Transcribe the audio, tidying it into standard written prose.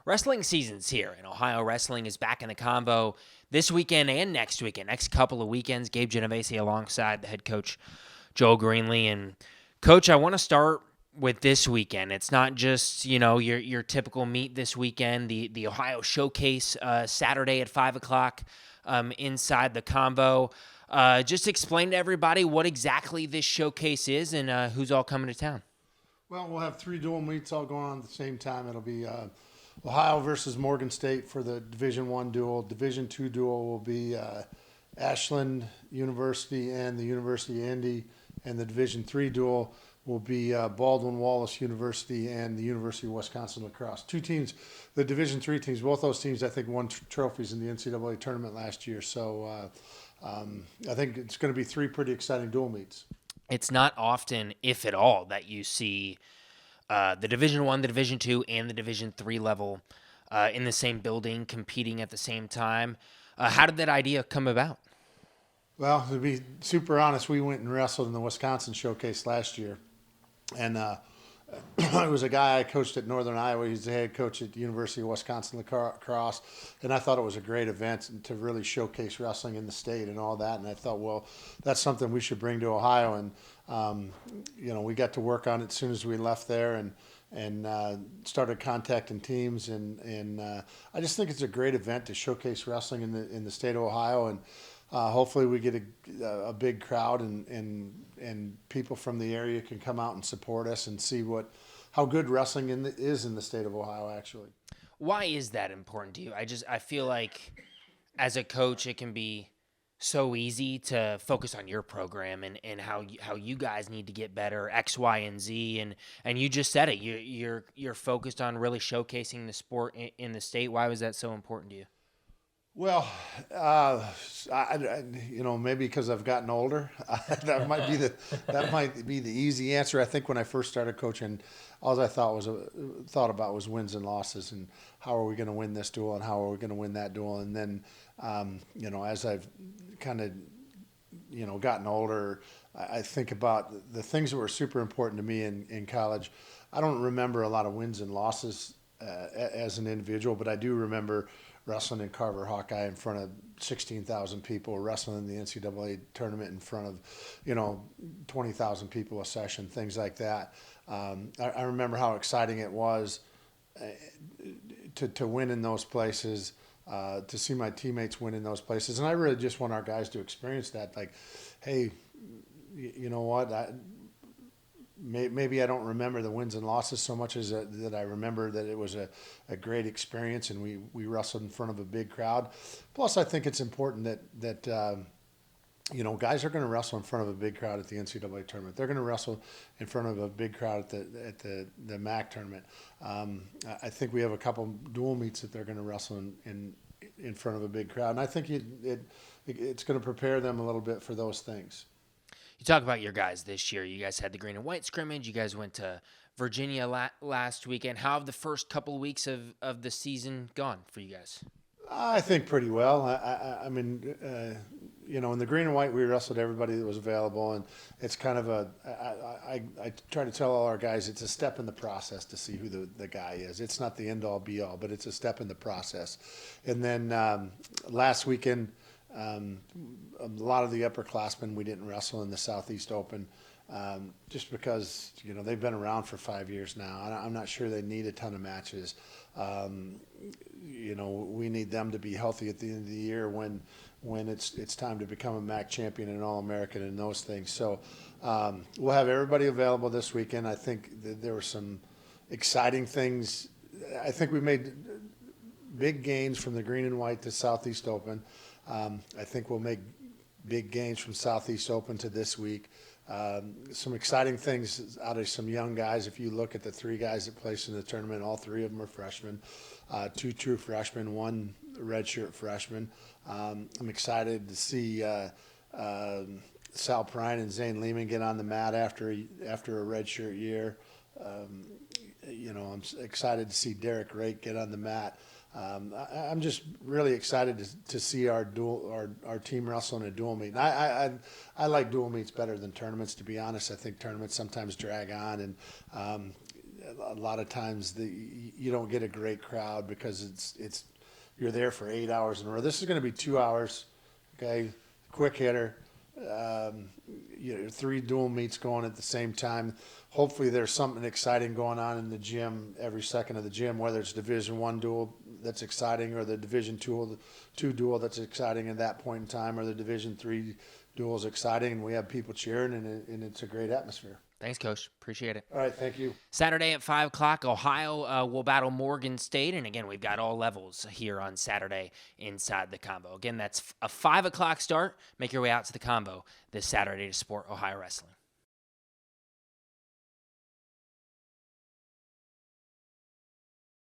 Wrestling season's here, and Ohio wrestling is back in the convo this weekend and next weekend. Next couple of weekends, Gabe Genovese alongside the head coach, Joel Greenlee. And, Coach, I want to start with this weekend. It's not just, your typical meet this weekend, the Ohio Showcase Saturday at 5 o'clock inside the convo. Just explain to everybody what exactly this showcase is and who's all coming to town. Well, we'll have three dual meets all going on at the same time. It'll be Ohio versus Morgan State for the Division I duel. Division II duel will be Ashland University and the University of Indy. And the Division III duel will be Baldwin-Wallace University and the University of Wisconsin Lacrosse. Two teams, the Division III teams, both those teams I think won trophies in the NCAA tournament last year. So I think it's going to be three pretty exciting dual meets. It's not often, if at all, that you see the Division I, the Division II, and the Division III level in the same building competing at the same time. How did that idea come about? Well, to be super honest, we went and wrestled in the Wisconsin Showcase last year. And it was a guy I coached at Northern Iowa. He's the head coach at the University of Wisconsin Lacrosse. And I thought it was a great event to really showcase wrestling in the state and all that. And I thought, well, that's something we should bring to Ohio. And, we got to work on it as soon as we left there and started contacting teams. And I just think it's a great event to showcase wrestling in the state of Ohio. And hopefully we get a big crowd and people from the area can come out and support us and see how good wrestling is in the state of Ohio, actually. Why is that important to you? I feel like as a coach, it can be so easy to focus on your program and how you guys need to get better, X, Y, and Z. And you just said it. You're focused on really showcasing the sport in the state. Why was that so important to you? Well, maybe because I've gotten older, that might be the easy answer. I think when I first started coaching, all I thought about was wins and losses and how are we going to win this duel and how are we going to win that duel. And then, as I've kind of, gotten older, I think about the things that were super important to me in college. I don't remember a lot of wins and losses as an individual, but I do remember wrestling in Carver Hawkeye in front of 16,000 people, wrestling in the NCAA tournament in front of, 20,000 people a session, things like that. I remember how exciting it was to win in those places, to see my teammates win in those places. And I really just want our guys to experience that. Like, hey, you know what? Maybe I don't remember the wins and losses so much as that I remember that it was a great experience and we wrestled in front of a big crowd. Plus, I think it's important that guys are going to wrestle in front of a big crowd at the NCAA tournament. They're going to wrestle in front of a big crowd at the MAC tournament. I think we have a couple dual meets that they're going to wrestle in front of a big crowd, and I think it's going to prepare them a little bit for those things. You talk about your guys this year. You guys had the green and white scrimmage. You guys went to Virginia last weekend. How have the first couple of weeks of the season gone for you guys? I think pretty well. I mean, in the green and white, we wrestled everybody that was available, and it's kind of I try to tell all our guys it's a step in the process to see who the guy is. It's not the end-all, be-all, but it's a step in the process. And then last weekend, a lot of the upperclassmen we didn't wrestle in the Southeast Open just because they've been around for 5 years now. I'm not sure they need a ton of matches. We need them to be healthy at the end of the year when it's time to become a MAC champion and All-American and those things. So we'll have everybody available this weekend. I think there were some exciting things. I think we made big gains from the green and white to Southeast Open. I think we'll make big gains from Southeast Open to this week. Some exciting things out of some young guys. If you look at the three guys that placed in the tournament, all three of them are freshmen, two true freshmen, one redshirt freshman. I'm excited to see Sal Prine and Zane Lehman get on the mat after a redshirt year. I'm excited to see Derek Rake get on the mat. I'm just really excited to see our team wrestle in a dual meet. And I like dual meets better than tournaments, to be honest. I think tournaments sometimes drag on, and a lot of times you don't get a great crowd because it's you're there for 8 hours in a row. This is going to be 2 hours, okay? Quick hitter. 3 dual meets going at the same time. Hopefully there's something exciting going on in the gym every second of the gym, whether it's Division I dual that's exciting or the Division two dual that's exciting at that point in time, or the Division III dual is exciting, and we have people cheering, and it's a great atmosphere. Thanks, Coach. Appreciate it. All right, thank you. Saturday at 5 o'clock, Ohio will battle Morgan State. And again, we've got all levels here on Saturday inside the combo. Again, that's a 5 o'clock start. Make your way out to the combo this Saturday to support Ohio wrestling.